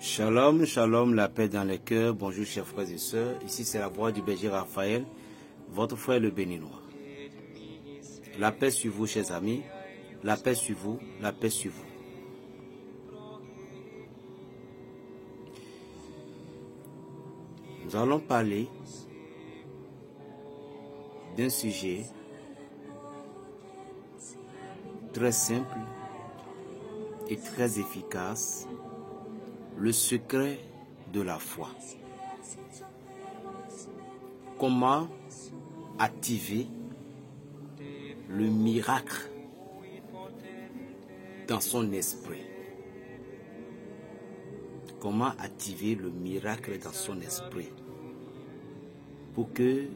Shalom, shalom, la paix dans les cœurs. Bonjour chers frères et sœurs. Ici c'est la voix du berger Raphaël, votre frère le béninois. La paix sur vous chers amis, la paix sur vous, la paix sur vous. Nous allons parler d'un sujet très simple et très efficace. Le secret de la foi. Comment activer le miracle dans son esprit? Comment activer le miracle dans son esprit pour que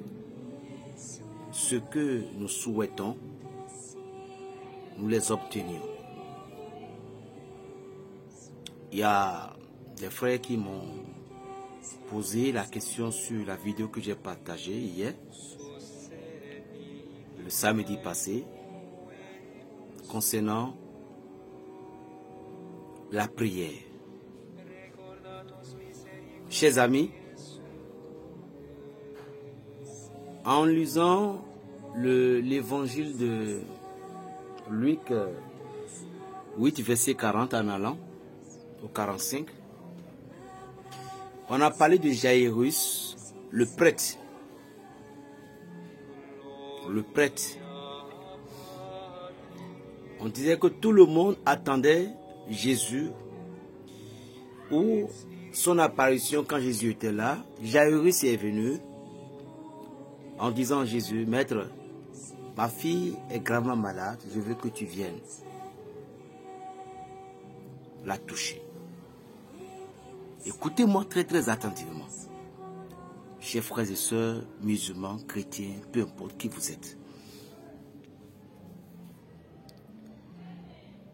ce que nous souhaitons, nous les obtenions. Il y a des frères qui m'ont posé la question sur la vidéo que j'ai partagée hier, le samedi passé, concernant la prière. Chers amis, en lisant l'évangile de Luc 8, verset 40 en allant au 45, on a parlé de Jairus, le prêtre. Le prêtre. On disait que tout le monde attendait Jésus ou son apparition quand Jésus était là. Jairus est venu en disant à Jésus, Maître, ma fille est gravement malade, je veux que tu viennes la toucher. Écoutez-moi très très attentivement. Chers frères et sœurs, musulmans, chrétiens, peu importe qui vous êtes.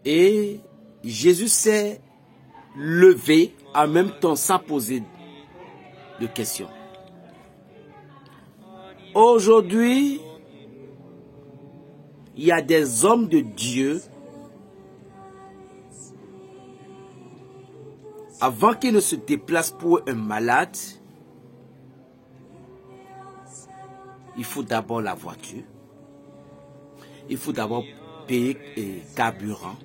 Et Jésus s'est levé en même temps sans poser de questions. Aujourd'hui, il y a des hommes de Dieu. Avant qu'il ne se déplace pour un malade, il faut d'abord la voiture. Il faut d'abord payer carburant.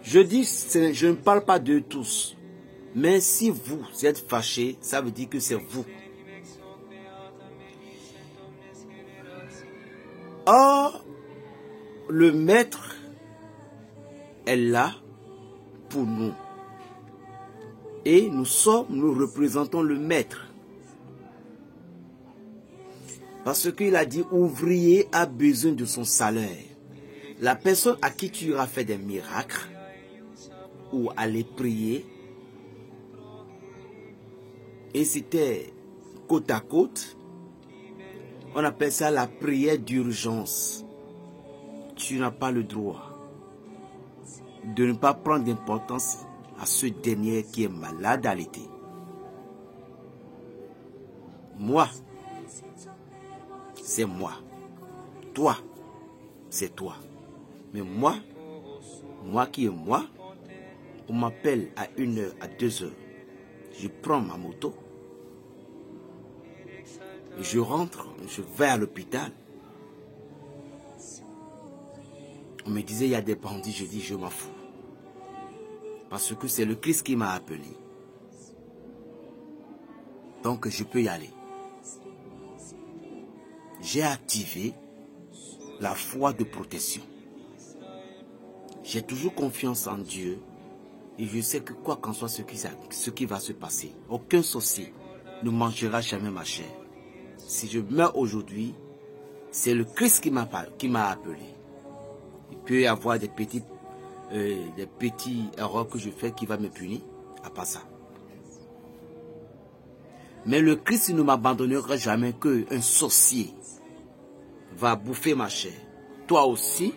Je dis, je ne parle pas de tous. Mais si vous êtes fâché, ça veut dire que c'est vous. Or, le maître est là pour nous. Et nous représentons le maître. Parce qu'il a dit, ouvrier a besoin de son salaire. La personne à qui tu auras fait des miracles, ou aller prier, et c'était côte à côte, on appelle ça la prière d'urgence. Tu n'as pas le droit de ne pas prendre d'importance à ce dernier qui est malade à l'été. Moi, c'est moi. Toi, c'est toi. Mais moi qui est moi, on m'appelle à 1h, à 2h. Je prends ma moto. Je rentre, je vais à l'hôpital. On me disait, il y a des bandits. Je dis, je m'en fous. Parce que c'est le Christ qui m'a appelé. Donc je peux y aller. J'ai activé la foi de protection. J'ai toujours confiance en Dieu. Et je sais que quoi qu'en soit ce qui va se passer, aucun sorcier ne mangera jamais ma chair. Si je meurs aujourd'hui, c'est le Christ qui m'a appelé. Il peut y avoir des petites erreurs que je fais qui va me punir, à part ça. Mais le Christ ne m'abandonnera jamais qu'un sorcier va bouffer ma chair. Toi aussi,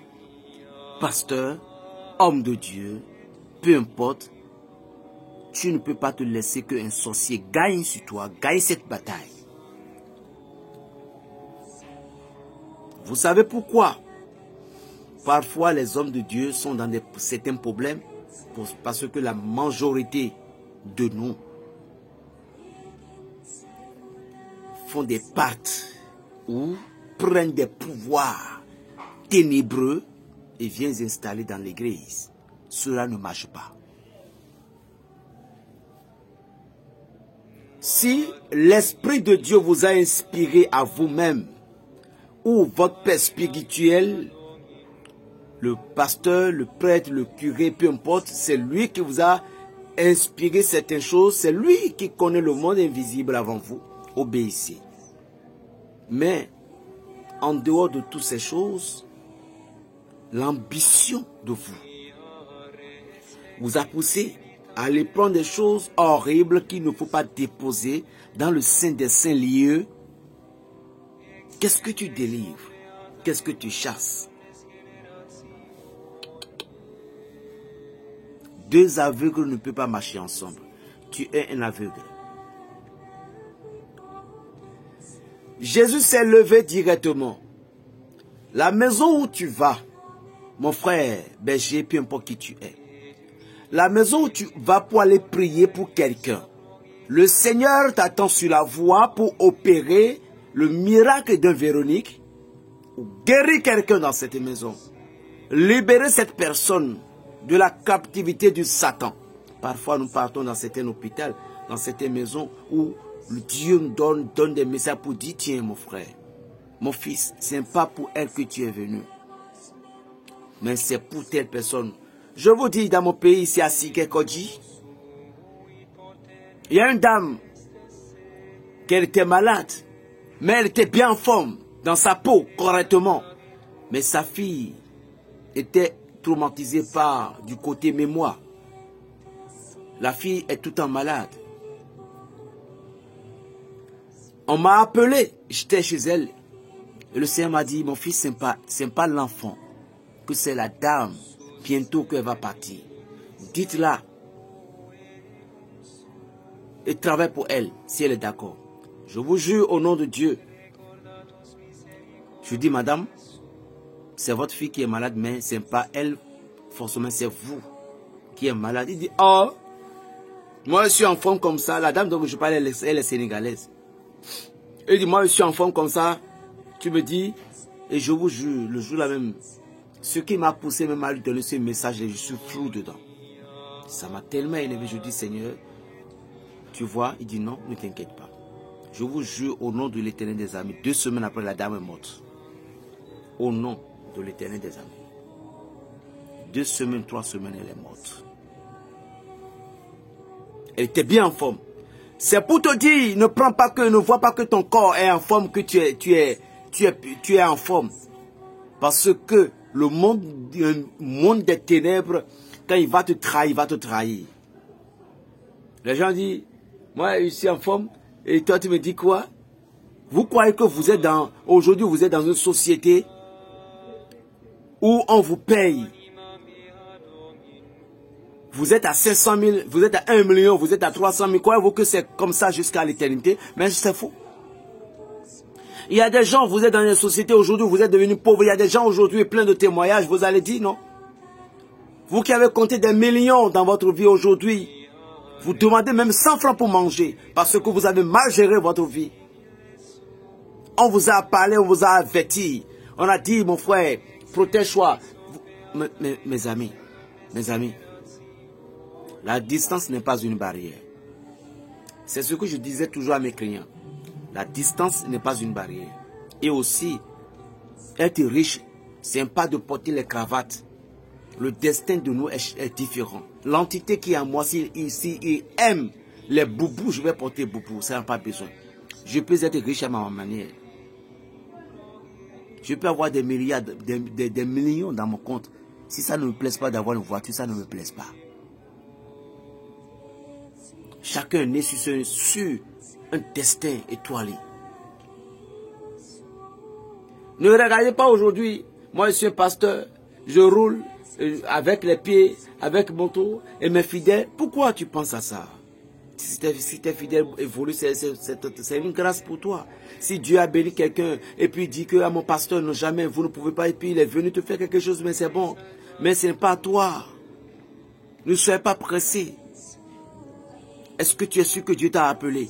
pasteur, homme de Dieu, peu importe, tu ne peux pas te laisser qu'un sorcier gagne sur toi, gagne cette bataille. Vous savez pourquoi? Parfois, les hommes de Dieu sont dans certains problèmes Parce que la majorité de nous font des pactes ou prennent des pouvoirs ténébreux et viennent s'installer dans l'église. Cela ne marche pas. Si l'Esprit de Dieu vous a inspiré à vous-même, ou votre père spirituel, le pasteur, le prêtre, le curé, peu importe, c'est lui qui vous a inspiré certaines choses, c'est lui qui connaît le monde invisible avant vous, obéissez. Mais, en dehors de toutes ces choses, l'ambition de vous a poussé à aller prendre des choses horribles qu'il ne faut pas déposer dans le sein des saints lieux. Qu'est-ce que tu délivres? Qu'est-ce que tu chasses? Deux aveugles ne peuvent pas marcher ensemble. Tu es un aveugle. Jésus s'est levé directement. La maison où tu vas, mon frère, berger, peu importe qui tu es, la maison où tu vas pour aller prier pour quelqu'un, le Seigneur t'attend sur la voie pour opérer le miracle de Véronique, ou guérir quelqu'un dans cette maison, libérer cette personne de la captivité du Satan. Parfois nous partons dans certains hôpitaux, dans certaines maisons où Dieu nous donne des messages pour dire, tiens mon frère, mon fils, ce n'est pas pour elle que tu es venu, mais c'est pour telle personne. Je vous dis, dans mon pays, ici à Sikekodji, il y a une dame, qu'elle était malade, mais elle était bien en forme, dans sa peau, correctement. Mais sa fille était traumatisée par du côté mémoire. La fille est tout le temps malade. On m'a appelé, j'étais chez elle. Et le Seigneur m'a dit, mon fils, ce n'est pas l'enfant, que c'est la dame. Bientôt qu'elle va partir. Dites-la. Et travaille pour elle, si elle est d'accord. Je vous jure au nom de Dieu. Je dis, madame, c'est votre fille qui est malade, mais ce n'est pas elle, forcément, c'est vous qui êtes malade. Il dit, oh, moi je suis en forme comme ça. La dame dont je parle, elle est sénégalaise. Il dit, moi je suis en forme comme ça. Tu me dis, et je vous jure, le jour là même, ce qui m'a poussé même à lui donner ce message, et je suis flou dedans. Ça m'a tellement élevé, je dis, Seigneur, tu vois, il dit non, ne t'inquiète pas. Je vous jure au nom de l'Éternel des armées, 2 semaines après, la dame est morte. Au nom de l'Éternel des armées. 2 semaines, 3 semaines, elle est morte. Elle était bien en forme. C'est pour te dire, ne vois pas que ton corps est en forme, que tu es en forme. Parce que le monde des ténèbres, quand il va te trahir, il va te trahir. Les gens disent, moi je suis en forme, et toi tu me dis quoi? Vous croyez que vous êtes aujourd'hui vous êtes dans une société où on vous paye. Vous êtes à 500 000, vous êtes à 1 million, vous êtes à 300 000. Croyez-vous que c'est comme ça jusqu'à l'éternité? Mais c'est faux. Il y a des gens, vous êtes dans une société aujourd'hui, vous êtes devenus pauvres. Il y a des gens aujourd'hui, plein de témoignages, vous allez dire non. Vous qui avez compté des millions dans votre vie aujourd'hui, vous demandez même 100 francs pour manger, parce que vous avez mal géré votre vie. On vous a parlé, on vous a averti. On a dit, mon frère, protège-toi. Mes amis, la distance n'est pas une barrière. C'est ce que je disais toujours à mes clients. La distance n'est pas une barrière. Et aussi, être riche, ce n'est pas de porter les cravates. Le destin de nous est différent. L'entité qui est en moi, ici, il aime les boubous, je vais porter boubou, ça n'a pas besoin. Je peux être riche à ma manière. Je peux avoir des milliards, des millions dans mon compte. Si ça ne me plaise pas d'avoir une voiture, ça ne me plaise pas. Chacun est né sur un destin étoilé. Ne regardez pas aujourd'hui, moi je suis un pasteur, je roule avec les pieds, avec mon tour et mes fidèles. Pourquoi tu penses à ça? Si tes fidèles évoluent, c'est une grâce pour toi. Si Dieu a béni quelqu'un et puis dit que à mon pasteur, non jamais, vous ne pouvez pas, et puis il est venu te faire quelque chose, mais c'est bon. Mais ce n'est pas toi. Ne soyez pas pressés. Est-ce que tu es sûr que Dieu t'a appelé?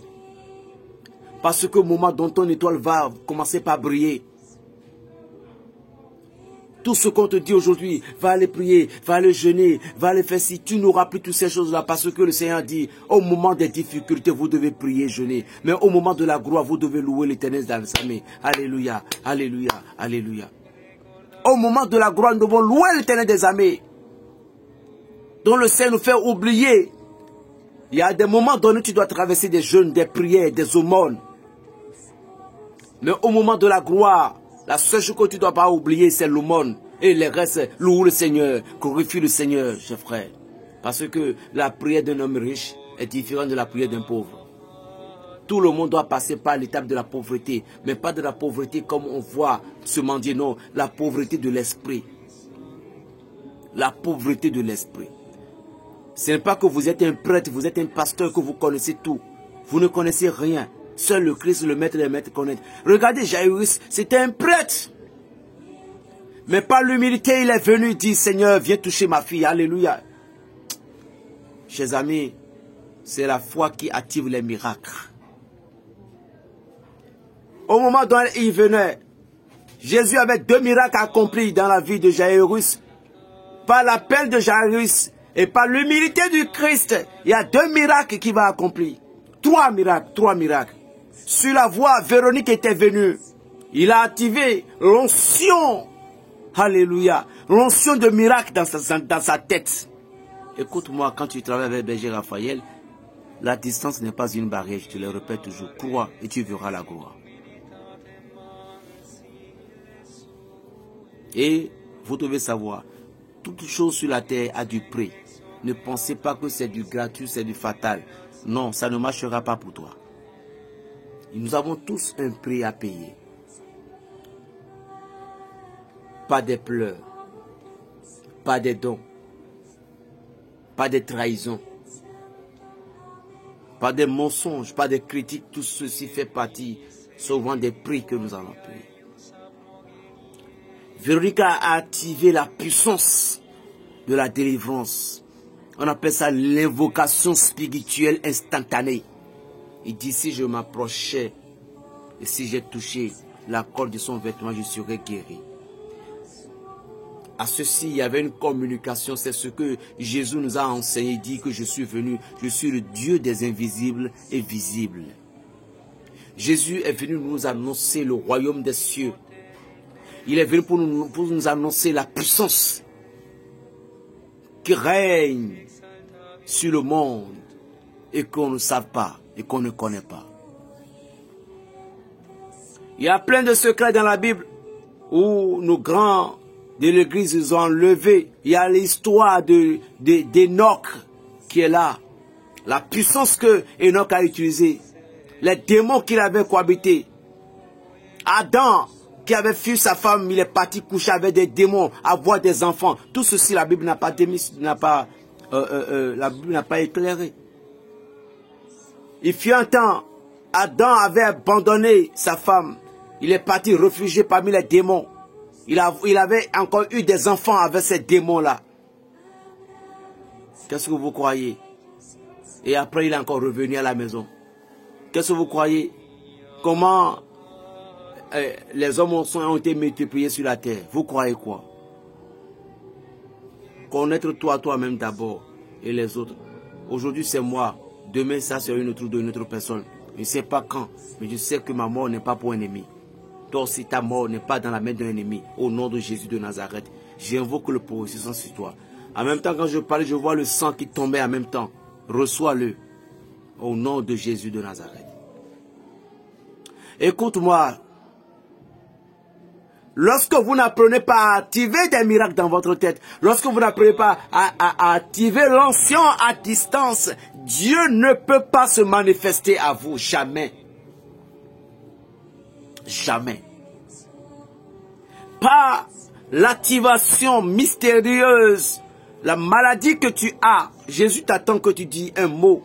Parce qu'au moment dont ton étoile va commencer par briller, tout ce qu'on te dit aujourd'hui, va aller prier, va aller jeûner, va aller faire ci, tu n'auras plus toutes ces choses-là parce que le Seigneur dit, au moment des difficultés, vous devez prier, jeûner. Mais au moment de la gloire, vous devez louer l'Éternel dans sa main. Alléluia, alléluia, alléluia. Au moment de la gloire, nous devons louer l'Éternel des armées. Dont le Seigneur nous fait oublier. Il y a des moments donnés où tu dois traverser des jeûnes, des prières, des aumônes. Mais au moment de la gloire, la seule chose que tu ne dois pas oublier, c'est l'aumône. Et le reste, loue le Seigneur, glorifie le Seigneur, chers frères. Parce que la prière d'un homme riche est différente de la prière d'un pauvre. Tout le monde doit passer par l'étape de la pauvreté, mais pas de la pauvreté comme on voit se mendier, non, la pauvreté de l'esprit. La pauvreté de l'esprit. Ce n'est pas que vous êtes un prêtre, vous êtes un pasteur, que vous connaissez tout. Vous ne connaissez rien. Seul le Christ, le Maître des Maîtres, connaît. Regardez Jairus, c'était un prêtre. Mais par l'humilité, il est venu dire, Seigneur, viens toucher ma fille. Alléluia. Chers amis, c'est la foi qui active les miracles. Au moment où il venait, Jésus avait 2 miracles accomplis dans la vie de Jairus. Par l'appel de Jairus et par l'humilité du Christ, il y a 2 miracles qu'il va accomplir. 3 miracles. Sur la voie, Véronique était venue. Il a activé l'onction. Alléluia. L'onction de miracle dans sa tête. Écoute-moi, quand tu travailles avec Berger Raphaël, la distance n'est pas une barrière. Je te le répète toujours. Crois et tu verras la gloire. Et vous devez savoir, toute chose sur la terre a du prix. Ne pensez pas que c'est du gratuit, c'est du fatal. Non, ça ne marchera pas pour toi. Nous avons tous un prix à payer. Pas des pleurs, pas des dons, pas des trahisons, pas des mensonges, pas des critiques. Tout ceci fait partie souvent des prix que nous allons payer. Véronique a activé la puissance de la délivrance. On appelle ça l'invocation spirituelle instantanée. Il dit, si je m'approchais et si j'ai touché la corde de son vêtement, je serais guéri. À ceci, il y avait une communication. C'est ce que Jésus nous a enseigné. Il dit que je suis venu. Je suis le Dieu des invisibles et visibles. Jésus est venu nous annoncer le royaume des cieux. Il est venu pour nous annoncer la puissance qui règne sur le monde et qu'on ne savent pas et qu'on ne connaît pas. Il y a plein de secrets dans la Bible où nos grands de l'église ils ont enlevé. Il y a l'histoire d'Enoch qui est là. La puissance que Enoch a utilisée. Les démons qu'il avait cohabité. Adam qui avait fui sa femme, il est parti coucher avec des démons, avoir des enfants. Tout ceci, la Bible n'a pas éclairé. Il fut un temps, Adam avait abandonné sa femme. Il est parti réfugié parmi les démons. Il avait encore eu des enfants avec ces démons-là. Qu'est-ce que vous croyez? Et après, il est encore revenu à la maison. Qu'est-ce que vous croyez? Comment les hommes ont été multipliés sur la terre? Vous croyez quoi? Connaître toi-même d'abord et les autres. Aujourd'hui, c'est moi. Demain, ça, c'est une autre personne. Je ne sais pas quand, mais je sais que ma mort n'est pas pour un ennemi. Toi aussi, ta mort n'est pas dans la main d'un ennemi. Au nom de Jésus de Nazareth, j'invoque le processus sur toi. En même temps, quand je parle, je vois le sang qui tombait en même temps. Reçois-le. Au nom de Jésus de Nazareth. Écoute-moi. Lorsque vous n'apprenez pas à activer des miracles dans votre tête, lorsque vous n'apprenez pas à activer l'ancien à distance, Dieu ne peut pas se manifester à vous. Jamais. Jamais. Par l'activation mystérieuse, la maladie que tu as, Jésus t'attend que tu dis un mot.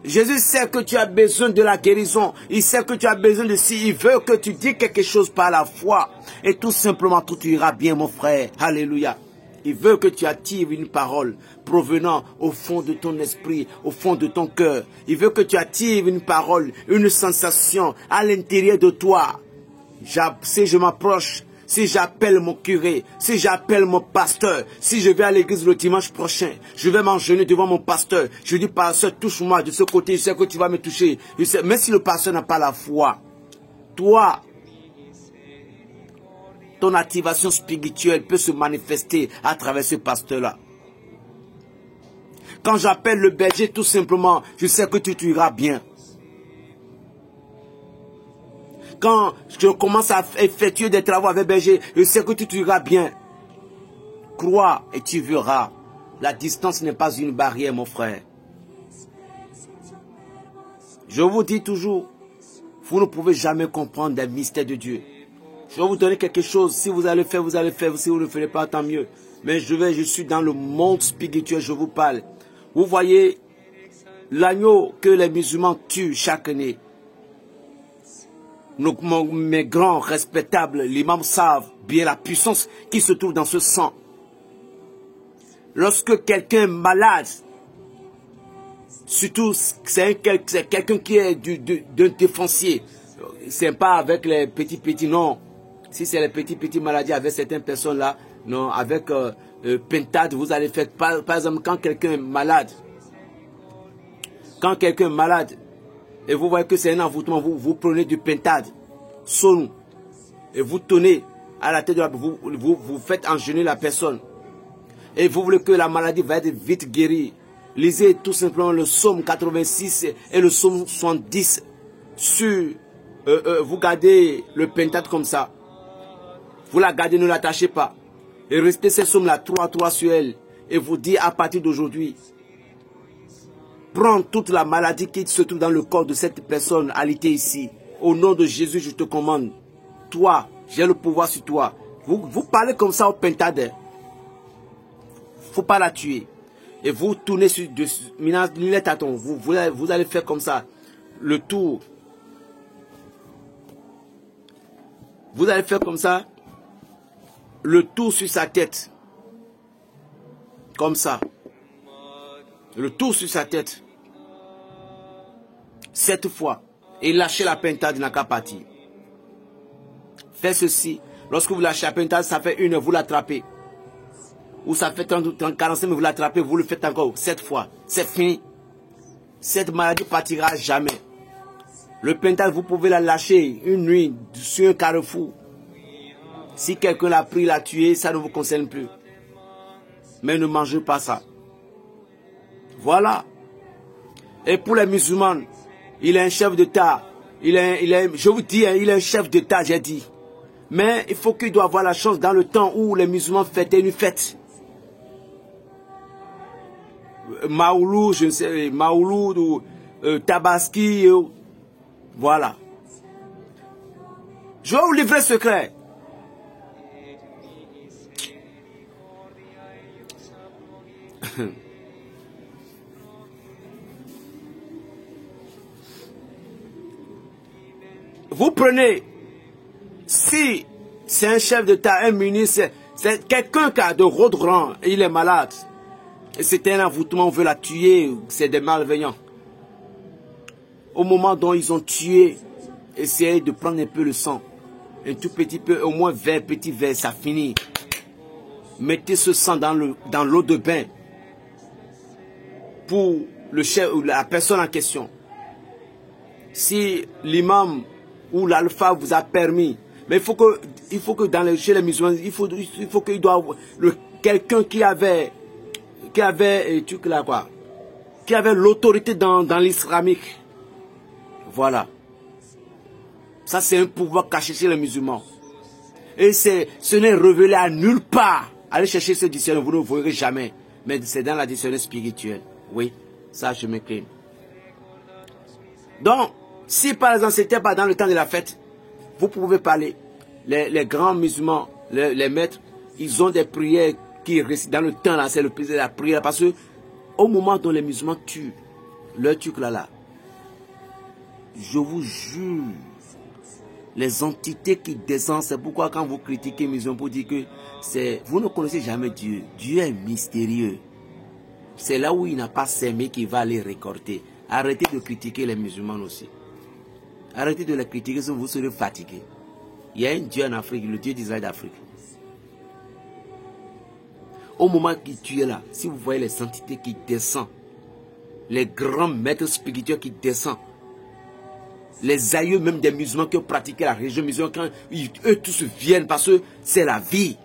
Jésus sait que tu as besoin de la guérison. Il sait que tu as besoin de si. Il veut que tu dis quelque chose par la foi. Et tout simplement, tout ira bien, mon frère. Alléluia. Il veut que tu attires une parole provenant au fond de ton esprit, au fond de ton cœur. Il veut que tu attires une parole, une sensation à l'intérieur de toi. Si je m'approche, si j'appelle mon curé, si j'appelle mon pasteur, si je vais à l'église le dimanche prochain, je vais m'engenouiller devant mon pasteur. Je dis, pasteur, touche-moi de ce côté, je sais que tu vas me toucher. Je sais, même si le pasteur n'a pas la foi, toi, ton activation spirituelle peut se manifester à travers ce pasteur-là. Quand j'appelle le berger, tout simplement, je sais que tu iras bien. Quand je commence à effectuer des travaux avec berger, je sais que tu iras bien. Crois et tu verras. La distance n'est pas une barrière, mon frère. Je vous dis toujours, vous ne pouvez jamais comprendre les mystères de Dieu. Je vais vous donner quelque chose. Si vous allez faire, vous allez faire. Si vous ne le ferez pas, tant mieux. Mais je suis dans le monde spirituel, je vous parle. Vous voyez l'agneau que les musulmans tuent chaque année. Mes grands respectables, l'imam savent bien la puissance qui se trouve dans ce sang. Lorsque quelqu'un est malade, surtout c'est quelqu'un qui est d'un défoncier, c'est pas avec les petits, non. Si c'est les petits maladies avec certaines personnes là, non, avec pentade, vous allez faire, par exemple, quand quelqu'un est malade, et vous voyez que c'est un envoûtement, vous prenez du pentade, son, et vous tenez à la tête de vous faites engenouiller la personne. Et vous voulez que la maladie va être vite guérie. Lisez tout simplement le psaume 86 et le psaume 70 sur, vous gardez le pentade comme ça. Vous la gardez, ne l'attachez pas. Et restez ces psaumes-là 3 sur elle. Et vous dites à partir d'aujourd'hui, prends toute la maladie qui se trouve dans le corps de cette personne alitée ici. Au nom de Jésus, je te commande. Toi, j'ai le pouvoir sur toi. Vous parlez comme ça au pentade. Faut pas la tuer. Et vous tournez sur les tâtons. Vous allez faire comme ça. Le tour. Vous allez faire comme ça. Le tour sur sa tête. Comme ça. Le tour sur sa tête. 7 fois. Et lâchez la pentade n'a qu'à partir. Faites ceci. Lorsque vous lâchez la pentade, ça fait 1 heure, vous l'attrapez. Ou ça fait 45 minutes, vous l'attrapez, vous le faites encore 7 fois. C'est fini. Cette maladie partira jamais. Le pentade, vous pouvez la lâcher une nuit sur un carrefour. Si quelqu'un l'a pris, l'a tué, ça ne vous concerne plus. Mais ne mangez pas ça. Voilà. Et pour les musulmans, il est un chef d'État. Je vous dis, il est un chef d'État, j'ai dit. Mais il faut qu'il doit avoir la chance dans le temps où les musulmans fêtaient une fête. Maouloud, je ne sais, Maouloud ou Tabaski, voilà. Je vais vous livrer un secret. Vous prenez, si c'est un chef d'État, un ministre, c'est quelqu'un qui a de haut rang, il est malade. Et c'est un envoûtement, on veut la tuer, c'est des malveillants. Au moment dont ils ont tué, essayez de prendre un peu le sang. Un tout petit peu, au moins petit verre, ça finit. Mettez ce sang dans l'eau de bain. Pour le chef ou la personne en question. Si l'imam ou l'alpha vous a permis, mais il faut que chez les musulmans, il faut qu'il doit quelqu'un qui avait l'autorité dans l'islamique. Voilà. Ça, c'est un pouvoir caché chez les musulmans. Et ce n'est révélé à nulle part. Allez chercher ce dictionnaire, vous ne le verrez jamais. Mais c'est dans la dictionnaire spirituelle. Oui, ça, je m'écris. Donc, si par exemple, c'était pas dans le temps de la fête, vous pouvez parler. Les grands musulmans, les maîtres, ils ont des prières qui récitent dans le temps, là, c'est le plaisir de la prière. Parce que, au moment dont les musulmans tuent leur truc là, je vous jure, les entités qui descendent, c'est pourquoi quand vous critiquez les musulmans, vous dites que Vous ne connaissez jamais Dieu. Dieu est mystérieux. C'est là où il n'a pas semé qu'il va aller récolter. Arrêtez de critiquer les musulmans aussi. Arrêtez de les critiquer, sinon vous serez fatigués. Il y a un Dieu en Afrique, le Dieu d'Israël d'Afrique. Au moment où tu es là, si vous voyez les entités qui descendent, les grands maîtres spirituels qui descendent, les aïeux même des musulmans qui ont pratiqué la religion musulmane, quand eux tous viennent parce que c'est la vie.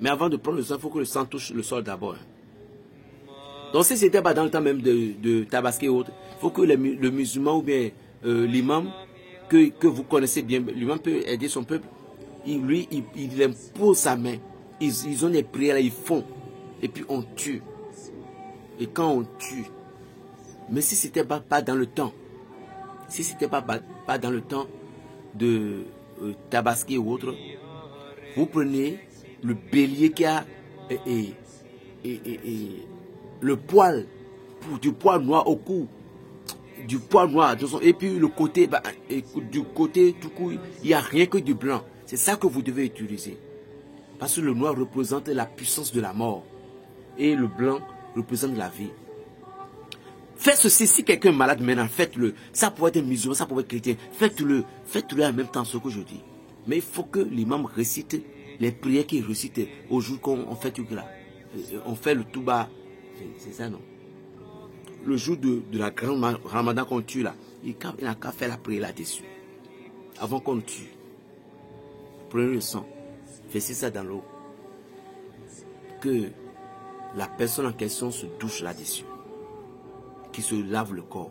Mais avant de prendre le sang, il faut que le sang touche le sol d'abord. Donc si ce n'était pas dans le temps même de tabasquer et autres, il faut que le musulman ou bien l'imam que vous connaissez bien, l'imam peut aider son peuple. Il impose sa main. Ils ont des prières, ils font. Et puis on tue. Et quand on tue, mais si ce n'était pas dans le temps, si ce n'était pas dans le temps de tabasquer ou autre, vous prenez le bélier qui a le poil, du poil noir au cou, du poil noir, et puis le côté, du côté tout coup, il n'y a rien que du blanc. C'est ça que vous devez utiliser. Parce que le noir représente la puissance de la mort. Et le blanc représente la vie. Faites ceci, si quelqu'un est malade maintenant, faites-le. Ça pourrait être musulman, ça pourrait être chrétien. Faites-le en même temps ce que je dis. Mais il faut que l'imam récite les prières qu'il récite au jour qu'on fait tout là. On fait le tout bas. C'est ça, non? Le jour de la grande ramadan qu'on tue là, il n'a qu'à faire la prière là-dessus. Avant qu'on tue. Prenez le sang. Versez ça dans l'eau. Que la personne en question se douche là-dessus. Qui se lave le corps.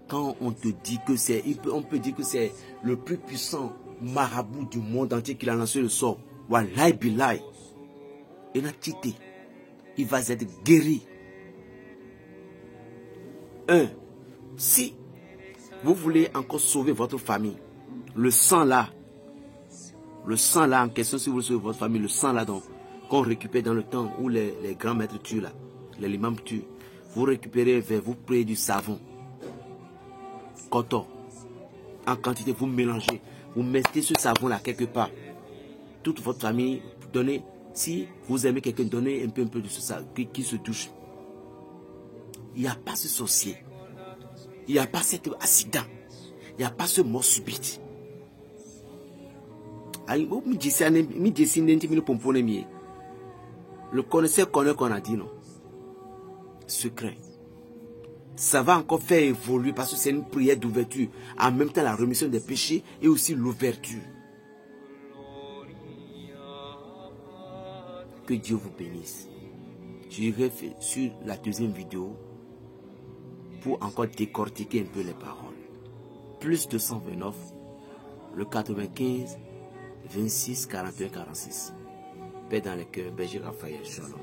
Quand on te dit que c'est, on peut dire que c'est le plus puissant marabout du monde entier qui a lancé le sort. Wallahi billahi. Il va être guéri. Si vous voulez encore sauver votre famille, le sang là en question, si vous voulez sauver votre famille, le sang là donc qu'on récupère dans le temps où les grands maîtres tuent là, les imams tuent, vous récupérez, vous prenez du savon, coton, en quantité, vous mélangez, vous mettez ce savon là quelque part. Toute votre famille, donnez, si vous aimez quelqu'un, donnez un peu de ce savon qui se touche. Il n'y a pas ce sorcier, il n'y a pas cet accident, il n'y a pas ce mort subite. Le connaisseur connaît qu'on a dit non. Secret. Ça va encore faire évoluer parce que c'est une prière d'ouverture. En même temps la rémission des péchés et aussi l'ouverture. Que Dieu vous bénisse. J'irai sur la deuxième vidéo pour encore décortiquer un peu les paroles. Plus 229, le 95, 26, 41, 46. Paix dans les cœurs, Berger Raphaël, Shalom.